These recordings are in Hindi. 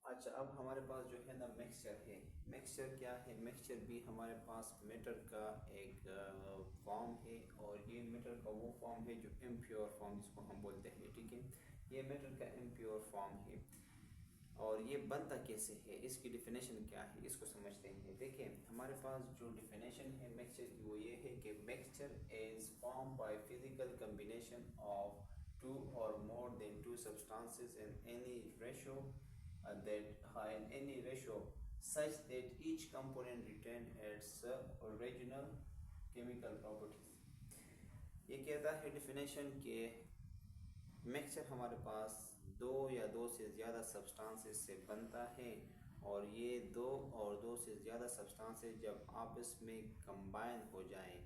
अच्छा, अब हमारे पास जो है ना मिक्सचर है। मिक्सचर क्या है? मिक्सचर भी हमारे पास मैटर का एक फॉर्म है, और ये मैटर का वो फॉर्म है जो इम्प्योर फॉर्म जिसको हम बोलते हैं। ठीक है, ये मैटर का इम्प्योर फॉर्म है। और ये बनता कैसे है, इसकी डिफिनेशन क्या है, इसको समझते हैं। देखिए, हमारे पास जो डिफिनेशन है मिक्सचर की वो ये है कि mixture is form by physical combination of two or more than two substances in any ratio in any ratio such that each component retain its original chemical properties। ये कहता है डिफिनेशन के मिक्सचर हमारे पास दो या दो से ज़्यादा सब्सटेंसेस से बनता है, और ये दो से ज़्यादा सब्सटेंसेस जब आपस में कंबाइन हो जाएं,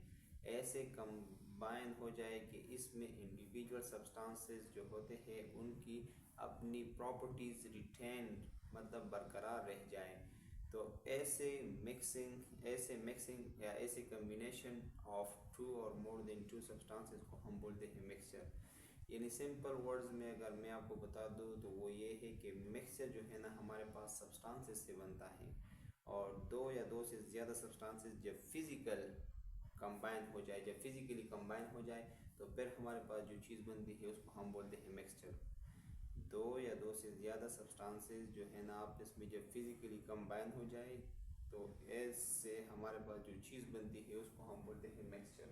ऐसे कंबाइन हो जाए कि इसमें इंडिविजुअल सब्सटेंसेस जो होते हैं उनकी अपनी प्रॉपर्टीज़ रिटेन मतलब बरकरार रह जाएं, तो ऐसे मिक्सिंग या ऐसे कम्बिनेशन ऑफ टू और मोर देन टू सब्सटेंसेस को हम बोलते हैं मिक्सचर। यानी सिंपल वर्ड्स में अगर मैं आपको बता दूं तो वो ये है कि मिक्सचर जो है ना हमारे पास सब्सटेंसेस से बनता है, और दो या दो से ज़्यादा सब्सटेंसेस जब फिजिकली कंबाइन हो जाए तो फिर हमारे पास जो चीज़ बनती है उसको हम बोलते हैं मिक्सचर। दो या दो से ज़्यादा सब्सटेंसेस जो है ना आपस में जब फिजिकली कंबाइन हो जाए तो ऐसे हमारे पास जो चीज़ बनती है उसको हम बोलते हैं मिक्सचर।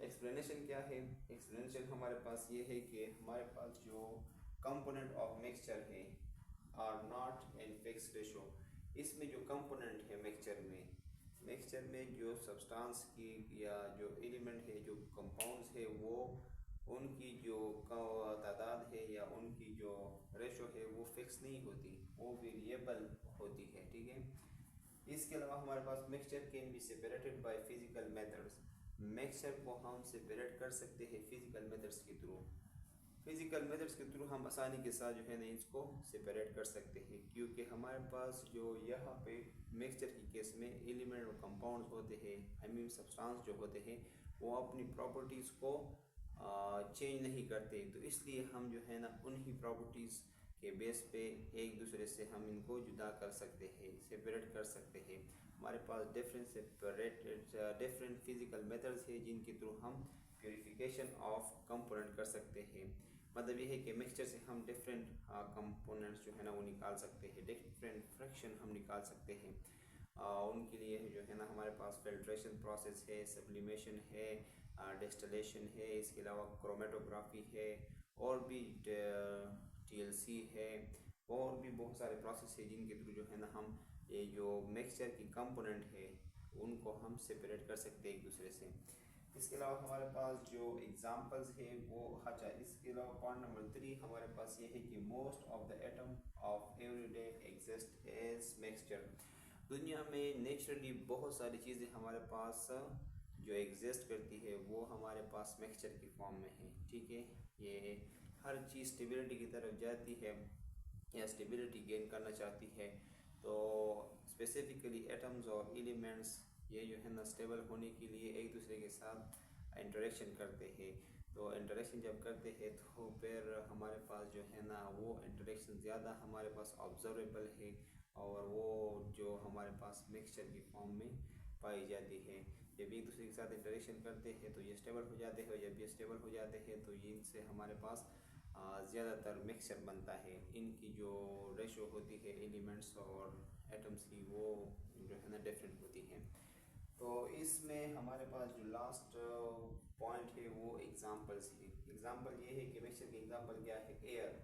एक्सप्लेनेशन क्या है? एक्सप्लेनेशन हमारे पास ये है कि हमारे पास जो कंपोनेंट ऑफ मिक्सचर है are not in fix ratio. इसमें जो कंपोनेंट है मिक्सचर में जो सब्सटेंस की या जो एलिमेंट है, जो कंपाउंड्स है, वो उनकी जो तादाद है या उनकी जो रेशो है वो फिक्स नहीं होती, वो वेरिएबल होती है। ठीक है, इसके अलावा हमारे पास mixture can be separated by physical methods. Mixture को हम सेपरेट कर सकते हैं फिजिकल मेथड्स के थ्रू हम आसानी के साथ जो है ना इसको सेपरेट कर सकते हैं, क्योंकि हमारे पास जो यहाँ पे मिक्सचर की केस में एलिमेंट और कंपाउंड्स होते हैं, आई मीन सब्सटेंस जो होते हैं, वो अपनी प्रॉपर्टीज़ को चेंज नहीं करते, तो इसलिए हम जो है ना उन्हीं प्रॉपर्टीज़ के बेस पे एक दूसरे से हम इनको जुदा कर सकते हैं, सेपरेट कर सकते हैं। हमारे पास डिफरेंट फिजिकल मेथड्स है जिनके थ्रू हम प्योरीफिकेशन ऑफ कंपोनेंट कर सकते हैं। मतलब ये है कि मिक्सचर से हम डिफरेंट कंपोनेंट्स जो है ना वो निकाल सकते हैं, डिफरेंट फ्रैक्शन हम निकाल सकते हैं। उनके लिए जो है ना हमारे पास फिल्ट्रेशन प्रोसेस है, सब्लिमेशन है, डिस्टिलेशन है, इसके अलावा क्रोमेटोग्राफी है, और भी TLC है, और भी बहुत सारे प्रोसेस है जिनके थ्रू जो है ना हम ये जो मिक्सचर की कंपोनेंट है उनको हम सेपरेट कर सकते हैं एक दूसरे से। इसके अलावा हमारे पास जो एग्जांपल्स है वो अच्छा, इसके अलावा पॉइंट नंबर 3 हमारे पास ये है कि most of the atom of everyday exist as mixture. दुनिया में नेचुरली बहुत सारी चीज़ें हमारे पास जो एग्जिस्ट करती है वो हमारे पास मिक्सचर की फॉर्म में है। ठीक है, ये हर चीज़ स्टेबिलिटी की तरफ जाती है या स्टेबिलिटी गेन करना चाहती है, तो स्पेसिफिकली एटम्स और एलिमेंट्स ये जो है ना स्टेबल होने के लिए एक दूसरे के साथ इंटरेक्शन करते हैं। तो इंटरेक्शन जब करते हैं तो फिर हमारे पास जो है ना वो इंटरेक्शन ज़्यादा हमारे पास ऑब्जर्वेबल है, और वो जो हमारे पास मिक्सचर की फॉर्म में पाई जाती है। जब एक दूसरे के साथ इंटरेक्शन करते हैं तो ये स्टेबल हो जाते हैं, और जब ये स्टेबल हो जाते हैं तो इनसे हमारे पास ज़्यादातर मिक्सचर बनता है। इनकी जो रेशो होती है एलिमेंट्स और एटम्स की वो जो है ना डिफरेंट होती है। तो इसमें हमारे पास जो लास्ट पॉइंट है वो एग्जांपल्स है। एग्जांपल ये है कि मिक्सचर की एग्जांपल क्या है? एयर,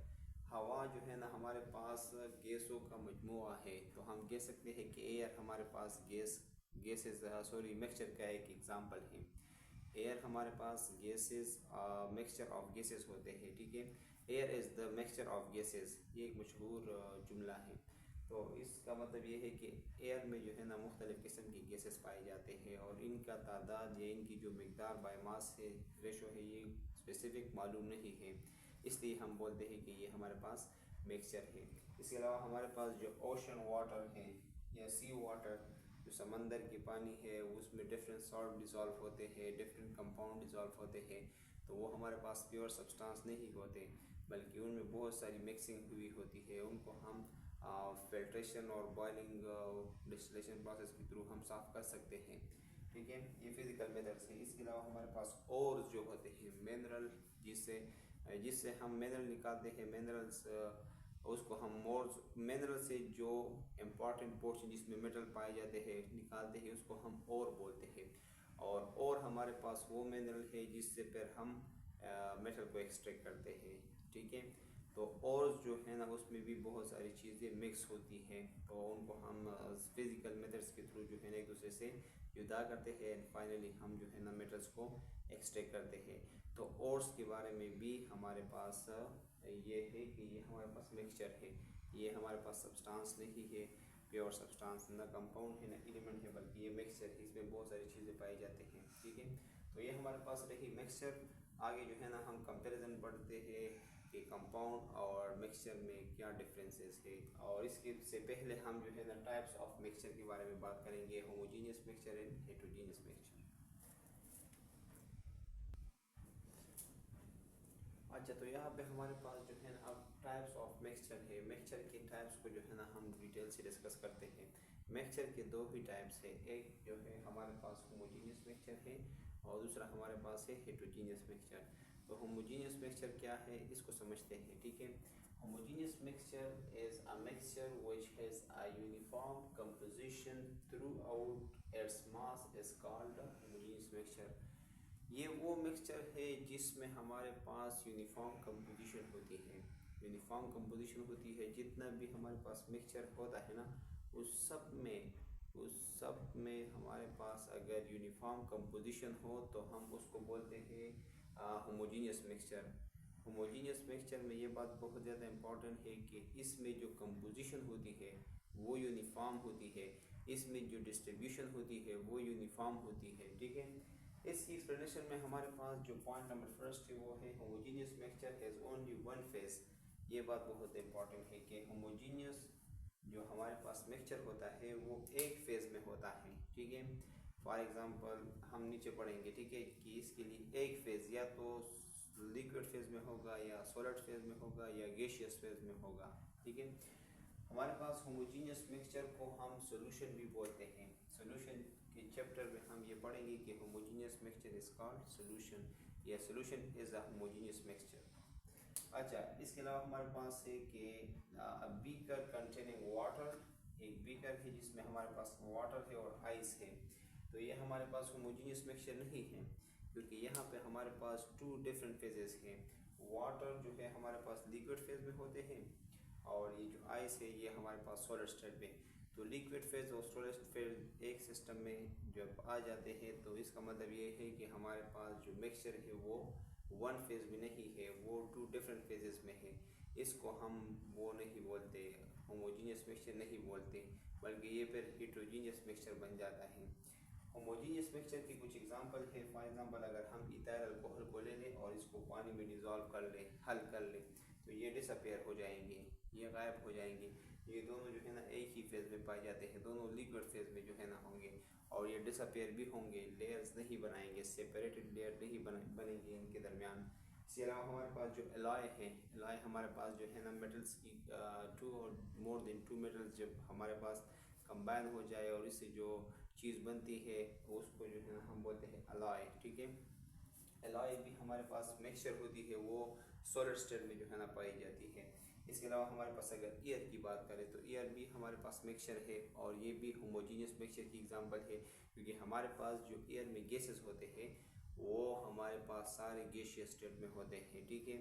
हवा जो है ना हमारे पास गैसों का मजमुआ है, तो हम कह सकते हैं कि एयर हमारे पास मिक्सचर का एक एग्जांपल है। एयर हमारे पास मिक्सचर ऑफ गैसेस होते हैं। ठीक है, air is the mixture of gases, ये एक मशहूर जुमला है। तो इसका मतलब ये है कि एयर में जो है ना मुख्तलिफ़ किस्म की गैसेस पाए जाते हैं, और इनका तादाद या इनकी जो मिकदार बायोमास है, रेशो है, ये स्पेसिफिक मालूम नहीं है, इसलिए हम बोलते हैं कि ये हमारे पास मिक्सचर है। इसके अलावा हमारे पास जो ओशन वाटर है या सी वाटर, जो समंदर की पानी है, उसमें डिफरेंट सॉल्ट डिज़ोल्व होते हैं, डिफरेंट कंपाउंड डिज़ोल्व होते हैं, तो वो हमारे पास प्योर सब्सटेंस नहीं होते, बल्कि उनमें बहुत सारी मिक्सिंग हुई होती है। उनको हम फिल्ट्रेशन और बॉइलिंग डिस्टिलेशन प्रोसेस के थ्रू हम साफ़ कर सकते हैं। ठीक है, ये फिज़िकल मेथड्स है। इसके अलावा हमारे पास और जो होते हैं मिनरल, जिससे जिससे हम मिनरल निकालते हैं। मिनरल्स उसको हम मोर मिनरल से जो इम्पॉर्टेंट पोर्शन जिसमें मेटल पाए जाते हैं निकालते हैं, उसको हम और बोलते हैं। और हमारे पास वो मिनरल है जिससे फिर हम मेटल को एक्सट्रैक्ट करते हैं। ठीक है, तो और जो है ना उसमें भी बहुत सारी चीज़ें मिक्स होती हैं, तो उनको हम फिज़िकल मेथड्स के थ्रू जो है ना एक दूसरे से जुदा करते हैं। फाइनली हम जो है ना मेटल्स को एक्सट्रैक्ट करते हैं। तो ओर्स के बारे में भी हमारे पास ये है कि ये हमारे पास मिक्सचर है, ये हमारे पास सब्सटेंस नहीं है, प्योर सब्सटेंस ना कंपाउंड है ना एलिमेंट है, बल्कि ये मिक्सचर है, इसमें बहुत सारी चीज़ें पाई जाती हैं। ठीक है, तो ये हमारे पास रही मिक्सचर। आगे जो है ना हम कंपैरिजन पढ़ते हैं कि कंपाउंड और मिक्सचर में क्या डिफरेंसेस है, और इसके से पहले हम जो है ना टाइप्स ऑफ मिक्सचर के बारे में बात करेंगे, homogeneous mixture and heterogeneous mixture. अच्छा, तो यहाँ पे हमारे पास जो है ना अब टाइप्स ऑफ मिक्सचर है। मिक्सचर के टाइप्स को जो है ना हम डिटेल से डिस्कस करते हैं। मिक्सचर के दो ही टाइप्स है, एक जो है हमारे पास होमोजीनियस मिक्सचर है और दूसरा हमारे पास है हेटेरोजीनियस मिक्सचर। तो होमोजीनियस मिक्सचर क्या है इसको समझते हैं। ठीक है, homogeneous mixture is a mixture which has a uniform composition throughout its mass is called homogeneous mixture. ये वो मिक्सचर है जिसमें हमारे पास यूनिफॉर्म कंपोजिशन होती है। यूनिफॉर्म कंपोजिशन होती है, जितना भी हमारे पास मिक्सचर होता है ना उस सब में हमारे पास अगर यूनिफॉर्म कंपोजिशन हो तो हम उसको बोलते हैं होमोजीनियस मिक्सचर। होमोजीनियस मिक्सचर में ये बात बहुत ज़्यादा इम्पॉर्टेंट है कि इसमें जो कंपोजिशन होती है वो यूनिफॉर्म होती है, इसमें जो डिस्ट्रीब्यूशन होती है वो यूनिफॉर्म होती है। ठीक है, इस एक्सप्लेनेशन में हमारे पास जो पॉइंट नंबर फर्स्ट है वो है homogeneous mixture has only one phase. ये बात बहुत इंपॉर्टेंट है कि होमोजीनियस जो हमारे पास मिक्सचर होता है वो एक फेज में होता है। ठीक है, फॉर एग्जांपल हम नीचे पढ़ेंगे, ठीक है, कि इसके लिए एक फेज या तो लिक्विड फेज में होगा या सॉलिड फेज में होगा या गैसियस फेज में होगा। ठीक है, हमारे पास होमोजीनियस मिक्सचर को हम सॉल्यूशन भी बोलते हैं। सॉल्यूशन के चैप्टर में हम ये पढ़ेंगे कि homogeneous mixture is called solution, या solution is a homogeneous mixture. अच्छा, इसके अलावा हमारे पास है कि बीकर कंटेनिंग वाटर, एक बीकर है जिसमें हमारे पास वाटर है और आइस है। तो ये हमारे पास होमोजीनियस मिक्सचर नहीं है, क्योंकि यहाँ पे हमारे पास टू डिफरेंट फेजेस हैं। वाटर जो है हमारे पास लिक्विड फेज में होते हैं और ये जो आइस है ये हमारे पास सॉलिड स्टेट में। तो लिक्विड फेज और सॉलिड फेज एक सिस्टम में जब आ जाते हैं तो इसका मतलब ये है कि हमारे पास जो मिक्सचर है वो वन फेज में नहीं है, वो टू डिफरेंट फेजेस में है। इसको हम वो नहीं बोलते, होमोजीनियस मिक्सचर नहीं बोलते, बल्कि ये फिर हेटेरोजीनियस मिक्सचर बन जाता है। होमोजीनियस मिक्सचर की कुछ एग्जांपल है। फॉर एग्जांपल अगर हम इथाइल अल्कोहल को ले लें और इसको पानी में डिज़ोल्व कर लें, हल कर लें, तो ये डिसअपेयर हो जाएंगे, ये गायब हो जाएंगे। ये दोनों जो है ना एक ही फेज में पाए जाते हैं, दोनों लिक्विड फेज में जो है ना होंगे, और ये डिसअपेयर भी होंगे, लेयर्स नहीं बनाएंगे, सेपरेटेड लेयर नहीं बनेंगे इनके दरमियान। इसके अलावा हमारे पास जो एलॉय है, एलॉय हमारे पास जो है ना मेटल्स की टू और मोर देन टू मेटल्स जब हमारे पास कंबाइन हो जाए और इससे जो चीज़ बनती है उसको जो है ना हम बोलते हैं अलॉय। ठीक है, एलॉय भी हमारे पास मिक्सचर होती है, वो सॉलिड स्टेट में जो है ना पाई जाती है। इसके अलावा हमारे पास अगर एयर की बात करें तो एयर भी हमारे पास मिक्सचर है, और ये भी होमोजीनियस मिक्सचर की एग्जांपल है, क्योंकि हमारे पास जो एयर में गैसेस होते हैं वो हमारे पास सारे गैसियस स्टेट में होते हैं। ठीक है,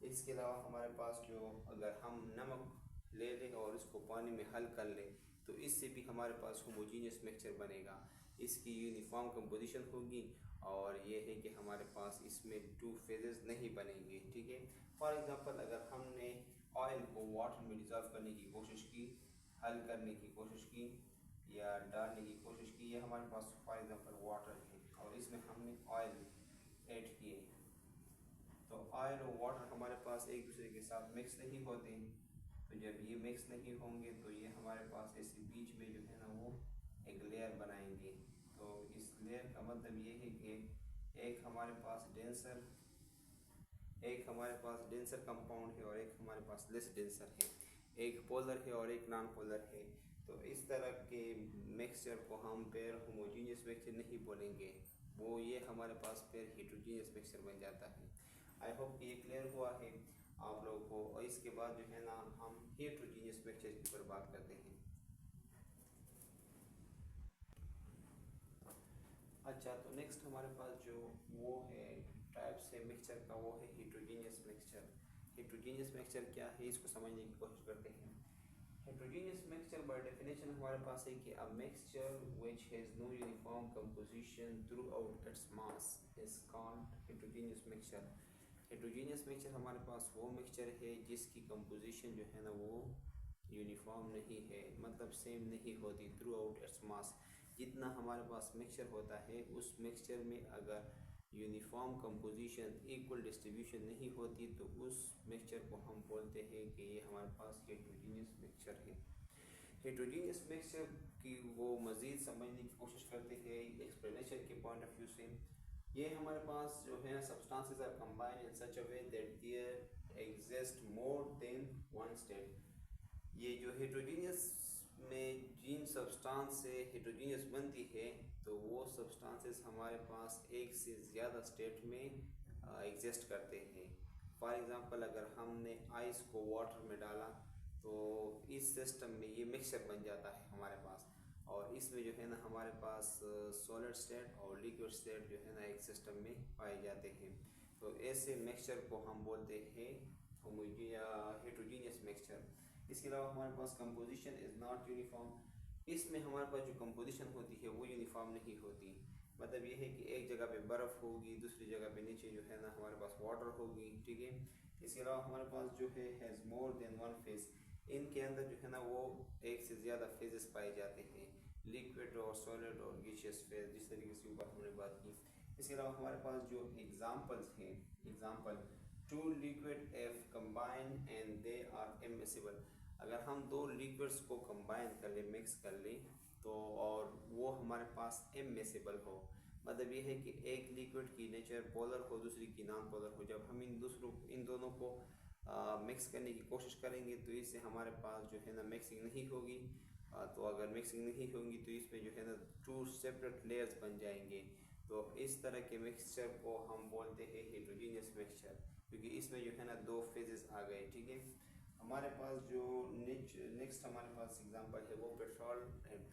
इसके अलावा हमारे पास जो अगर हम नमक ले लें और इसको पानी में हल कर लें तो इससे भी हमारे पास होमोजीनियस मिक्सचर बनेगा, इसकी यूनिफॉर्म कंपोजिशन होगी, और ये है कि हमारे पास इसमें टू फेजेस नहीं बनेंगे। ठीक है, फॉर एग्जांपल अगर हमने ऑयल को वाटर में डिज़ोल्व करने की कोशिश की, हल करने की कोशिश की या डालने की कोशिश की, ये हमारे पास फॉर एग्जांपल वाटर है और इसमें हमने ऑयल ऐड किए, तो ऑयल और वाटर हमारे पास एक दूसरे के साथ मिक्स नहीं होते। तो जब ये मिक्स नहीं होंगे तो ये हमारे पास ऐसे बीच में जो है ना वो एक लेयर बनाएंगे। तो इस लेयर का मतलब ये है कि एक हमारे पास डेंसर कंपाउंड है और एक हमारे पास लेस डेंसर है। एक पोलर है और एक नॉन पोलर है। तो इस तरह के मिक्सचर को हम पेयर होमोजीनियस मिक्सचर नहीं बोलेंगे, वो ये हमारे पास पेयर हेट्रोजीनियस मिक्सचर बन जाता है। आई होप ये क्लियर हुआ है आप लोगों को। और इसके बाद जो है ना हम हेट्रोजीनियस मिक्सचर के ऊपर बात करते हैं। अच्छा, तो नेक्स्ट हमारे पास जो वो है टाइप्स है मिक्सचर का, वो है हेट्रोजीनियस मिक्सचर। हेट्रोजीनियस मिक्सचर क्या है इसको समझने की कोशिश करते हैं। हेट्रोजीनियस मिक्सचर बाय डेफिनेशन हमारे पास है कि a mixture which has no uniform composition throughout its mass is called heterogeneous mixture. Heterogeneous mixture हमारे पास वो मिक्सचर है जिसकी कंपोजिशन जो है ना वो यूनिफॉर्म नहीं है, मतलब सेम नहीं होती थ्रू आउट इट्स मास। जितना हमारे पास मिक्सचर होता है उस मिक्सचर में अगर यूनिफॉर्म कंपोजिशन इक्वल डिस्ट्रीब्यूशन नहीं होती तो उस मिक्सचर को हम बोलते हैं कि ये हमारे पास हेट्रोजीनियस मिक्सचर है। हेट्रोजीनियस मिक्सचर की वो मज़ीद समझने की कोशिश करते हैं एक्सप्लेनेशन के पॉइंट ऑफ व्यू से। ये हमारे पास जो है substances are combined in such a way that there exist more than one state. ये जो हेट्रोजीनियस में जिन सब्सटेंस से हेट्रोजीनियस बनती है तो वो सब्सटेंसेस हमारे पास एक से ज़्यादा स्टेट में एग्जिस्ट करते हैं। फॉर एग्ज़ाम्पल अगर हमने आइस को वाटर में डाला तो इस सिस्टम में ये मिक्सचर बन जाता है हमारे पास, और इसमें जो है ना हमारे पास सॉलिड स्टेट और लिक्विड स्टेट जो है ना एक सिस्टम में पाए जाते हैं। तो ऐसे मिक्सचर को हम बोलते हैं हेट्रोजीनियस मिक्सचर। इसके अलावा हमारे पास कंपोजिशन इज़ नॉट यूनिफॉर्म। इसमें हमारे पास जो कंपोजिशन होती है वो यूनिफॉर्म नहीं होती। मतलब ये है कि एक जगह पे बर्फ़ होगी, दूसरी जगह पे नीचे जो है ना हमारे पास वाटर होगी, ठीक है। इसके अलावा हमारे पास जो है has more than one phase. इनके अंदर जो है ना वो एक से ज़्यादा फेजेस पाए जाते हैं, लिक्विड और सॉलिड और गैसियस फेज, जिस तरीके से ऊपर हमने बात की। इसके अलावा हमारे पास जो एग्जाम्पल्स हैं, example two liquid if combine and they are immiscible. अगर हम दो लिक्विड्स को कंबाइन कर लें, मिक्स कर लें तो और वो हमारे पास इमिसिबल हो, मतलब ये है कि एक लिक्विड की नेचर पोलर हो, दूसरी की नॉन पोलर हो। जब हम इन दोनों को मिक्स करने की कोशिश करेंगे तो इससे हमारे पास जो है ना मिक्सिंग नहीं होगी। तो अगर मिक्सिंग नहीं होगी तो इसमें जो है ना टू सेपरेट लेयर्स बन जाएंगे। तो इस तरह के मिक्सचर को हम बोलते हैं हेट्रोजीनियस मिक्सचर, क्योंकि इसमें जो है ना दो फेजेस आ गए, ठीक है। हमारे पास जो नेक्स्ट हमारे पास एग्जांपल है वो पेट्रोल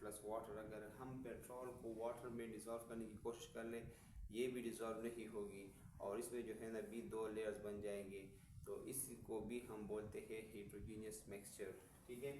प्लस वाटर। अगर हम पेट्रोल को वाटर में डिज़ोल्व करने की कोशिश कर लें, ये भी डिज़ोल्व नहीं होगी और इसमें जो है ना भी दो लेयर्स बन जाएंगे। तो इसको भी हम बोलते हैं हेट्रोजीनियस मिक्सचर, ठीक है।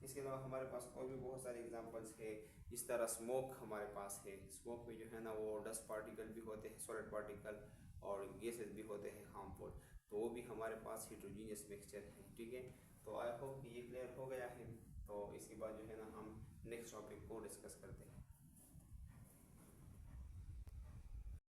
इसके अलावा हमारे पास और भी बहुत सारे एग्जांपल्स है। इस तरह स्मोक हमारे पास है, स्मोक में जो है ना वो डस्ट पार्टिकल भी होते हैं, सॉलिड पार्टिकल और गैसेस भी होते हैं हार्मफुल, तो वो भी हमारे पास हेट्रोजीनियस मिक्सचर है, ठीक है। तो आई होप ये क्लियर हो गया है। तो इसके बाद जो है ना हम नेक्स्ट टॉपिक को डिस्कस करते हैं।